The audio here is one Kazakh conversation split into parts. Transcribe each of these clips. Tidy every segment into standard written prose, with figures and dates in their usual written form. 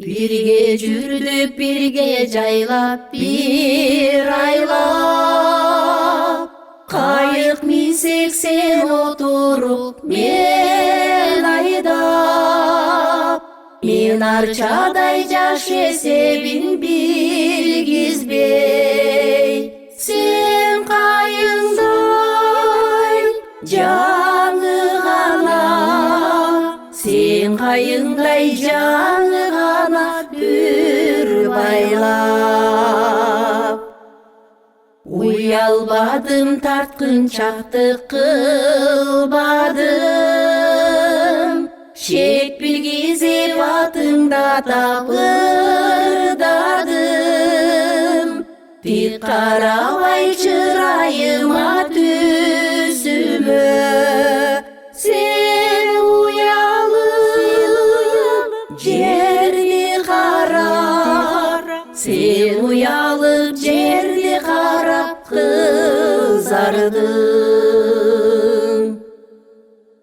Birge жүрдük, birge jaylap, bir aylap. Kayık minsek sen oturup, men aydap. Men arçaday jaş esebin bilgizbey. Sen kayыңдай жаңы ғана, sen kayыңдай жаңы ғана бүр байлап. Уялбадым, тартқыншақтық қылбадым, шек білгізіп атыңда тапырдадым. Тек қарабай чырайыма түсімі, сен уялып жерді қарап, сен уялып жерді қарап қызардың.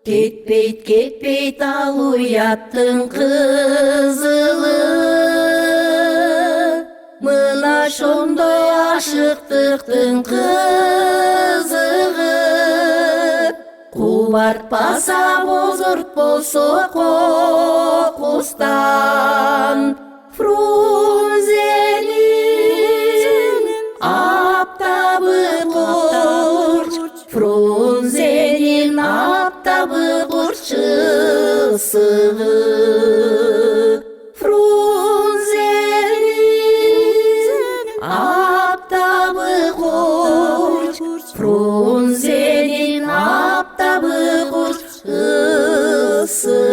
Кетпейт, кетпейт ал уяттың қызылы, мына шондой ашықтықтың қызығы. Қуартпаса бозортпосо қоқыстан, Фрунзенин аптабы құрч, Фрунзенин аптабы құрчысығы. Фрунзенин аптабы құрч, Фрунзенин аптабы құрчысығы.